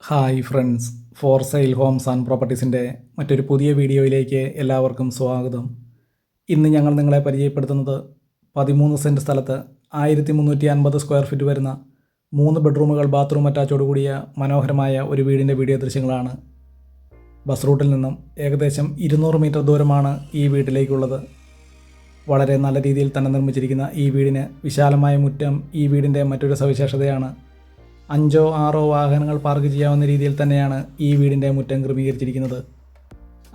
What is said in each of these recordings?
Hi friends, for sale homes and പ്രോപ്പർട്ടീസിൻ്റെ മറ്റൊരു പുതിയ വീഡിയോയിലേക്ക് എല്ലാവർക്കും സ്വാഗതം. ഇന്ന് ഞങ്ങൾ നിങ്ങളെ പരിചയപ്പെടുത്തുന്നത് 13 സെൻറ്റ് സ്ഥലത്ത് 1350 സ്ക്വയർ ഫീറ്റ് വരുന്ന 3 ബെഡ്റൂമുകൾ ബാത്റൂം അറ്റാച്ചോടുകൂടിയ മനോഹരമായ ഒരു വീടിൻ്റെ വീഡിയോ ദൃശ്യങ്ങളാണ്. ബസ് റൂട്ടിൽ നിന്നും ഏകദേശം 200 മീറ്റർ ദൂരമാണ് ഈ വീട്ടിലേക്കുള്ളത്. വളരെ നല്ല രീതിയിൽ തന്നെ നിർമ്മിച്ചിരിക്കുന്ന ഈ വീടിന് വിശാലമായ മുറ്റം ഈ വീടിൻ്റെ മറ്റൊരു സവിശേഷതയാണ്. 5-6 വാഹനങ്ങൾ പാർക്ക് ചെയ്യാവുന്ന രീതിയിൽ തന്നെയാണ് ഈ വീടിൻ്റെ മുറ്റം ക്രമീകരിച്ചിരിക്കുന്നത്.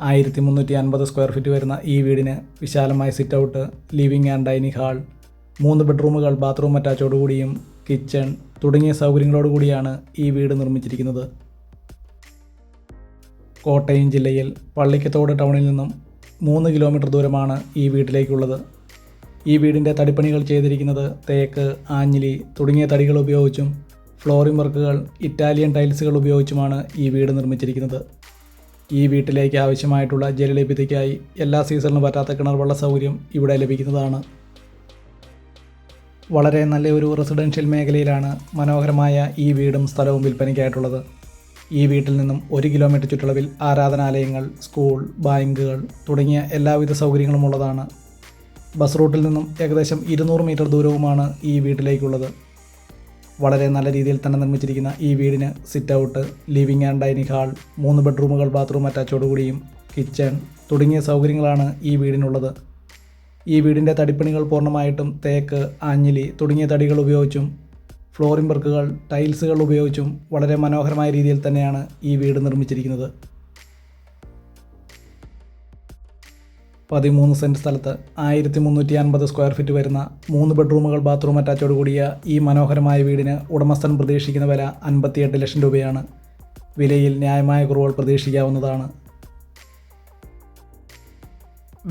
1350 സ്ക്വയർ ഫീറ്റ് വരുന്ന ഈ വീടിന് വിശാലമായ sit out, living and dining hall, 3 ബെഡ്റൂമുകൾ ബാത്റൂം അറ്റാച്ചോടുകൂടിയും കിച്ചൺ തുടങ്ങിയ സൗകര്യങ്ങളോടുകൂടിയാണ് ഈ വീട് നിർമ്മിച്ചിരിക്കുന്നത്. കോട്ടയം ജില്ലയിൽ പള്ളിക്കത്തോട് ടൗണിൽ നിന്നും 3 കിലോമീറ്റർ ദൂരമാണ് ഈ വീട്ടിലേക്കുള്ളത്. ഈ വീടിൻ്റെ തടിപ്പണികൾ ചെയ്തിരിക്കുന്നത് തേക്ക്, ആഞ്ഞിലി തുടങ്ങിയ തടികൾ ഉപയോഗിച്ചും ഫ്ലോറിംഗ് വർക്കുകൾ ഇറ്റാലിയൻ ടൈൽസുകൾ ഉപയോഗിച്ചുമാണ് ഈ വീട് നിർമ്മിച്ചിരിക്കുന്നത്. ഈ വീട്ടിലേക്ക് ആവശ്യമായിട്ടുള്ള ജലലഭ്യതയ്ക്കായി എല്ലാ സീസണിലും പറ്റാത്ത കിണർ വെള്ള സൗകര്യം ഇവിടെ ലഭിക്കുന്നതാണ്. വളരെ നല്ലൊരു റെസിഡൻഷ്യൽ മേഖലയിലാണ് മനോഹരമായ ഈ വീടും സ്ഥലവും വിൽപ്പനയ്ക്കായിട്ടുള്ളത്. ഈ വീട്ടിൽ നിന്നും 1 കിലോമീറ്റർ ചുറ്റളവിൽ ആരാധനാലയങ്ങൾ, സ്കൂൾ, ബാങ്കുകൾ തുടങ്ങിയ എല്ലാവിധ സൗകര്യങ്ങളും ഉള്ളതാണ്. ബസ് റൂട്ടിൽ നിന്നും ഏകദേശം 200 മീറ്റർ ദൂരവുമാണ് ഈ വീട്ടിലേക്കുള്ളത്. വളരെ നല്ല രീതിയിൽ തന്നെ നിർമ്മിച്ചിരിക്കുന്ന ഈ വീടിന് sit out, living and dining hall, 3 ബെഡ്റൂമുകൾ ബാത്റൂം അറ്റാച്ചോടുകൂടിയും കിച്ചൺ തുടങ്ങിയ സൗകര്യങ്ങളാണ് ഈ വീടിനുള്ളത്. ഈ വീടിൻ്റെ തടിപ്പണികൾ പൂർണ്ണമായിട്ടും തേക്ക്, ആഞ്ഞിലി തുടങ്ങിയ തടികൾ ഉപയോഗിച്ചും ഫ്ലോറിംഗ് വർക്കുകൾ ടൈൽസുകൾ ഉപയോഗിച്ചും വളരെ മനോഹരമായ രീതിയിൽ തന്നെയാണ് ഈ വീട് നിർമ്മിച്ചിരിക്കുന്നത്. 13 സെൻറ്റ് സ്ഥലത്ത് 1350 സ്ക്വയർ ഫീറ്റ് വരുന്ന 3 ബെഡ്റൂമുകൾ ബാത്റൂം അറ്റാച്ചോട് കൂടിയ ഈ മനോഹരമായ വീടിന് ഉടമസ്ഥൻ പ്രതീക്ഷിക്കുന്ന വില 58 ലക്ഷം രൂപയാണ്. വിലയിൽ ന്യായമായ കുറവുകൾ പ്രതീക്ഷിക്കാവുന്നതാണ്.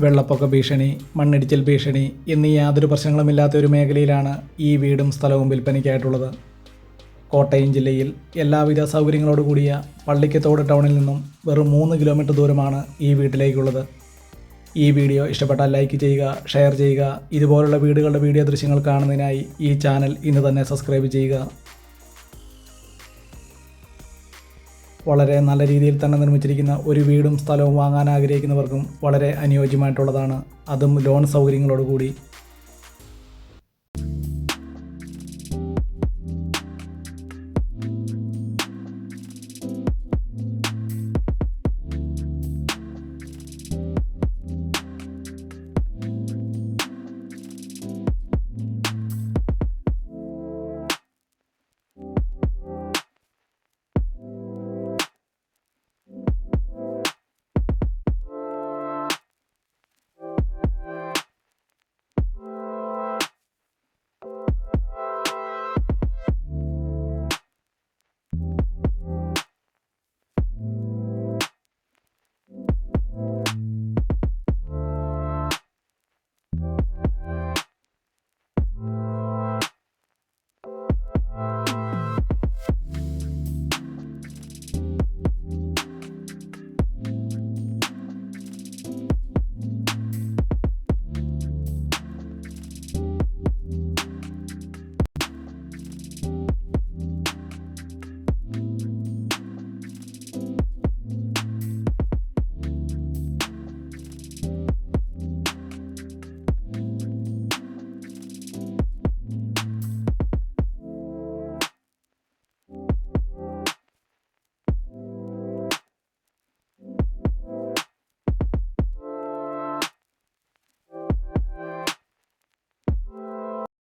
വെള്ളപ്പൊക്ക ഭീഷണി, മണ്ണിടിച്ചിൽ ഭീഷണി എന്നീ യാതൊരു പ്രശ്നങ്ങളുമില്ലാത്ത ഒരു മേഖലയിലാണ് ഈ വീടും സ്ഥലവും വിൽപ്പനയ്ക്കായിട്ടുള്ളത്. കോട്ടയം ജില്ലയിൽ എല്ലാവിധ സൗകര്യങ്ങളോടുകൂടിയ പള്ളിക്കത്തോട് ടൗണിൽ നിന്നും വെറും 3 കിലോമീറ്റർ ദൂരമാണ് ഈ വീട്ടിലേക്കുള്ളത്. ഈ വീഡിയോ ഇഷ്ടപ്പെട്ടാൽ ലൈക്ക് ചെയ്യുക, ഷെയർ ചെയ്യുക. ഇതുപോലുള്ള വീടുകളുടെ വീഡിയോ ദൃശ്യങ്ങൾ കാണുന്നതിനായി ഈ ചാനൽ ഇന്ന് തന്നെ സബ്സ്ക്രൈബ് ചെയ്യുക. വളരെ നല്ല രീതിയിൽ തന്നെ നിർമ്മിച്ചിരിക്കുന്ന ഒരു വീടും സ്ഥലവും വാങ്ങാൻ ആഗ്രഹിക്കുന്നവർക്കും വളരെ അനുയോജ്യമായിട്ടുള്ളതാണ്, അതും ലോൺ സൗകര്യങ്ങളോടുകൂടി.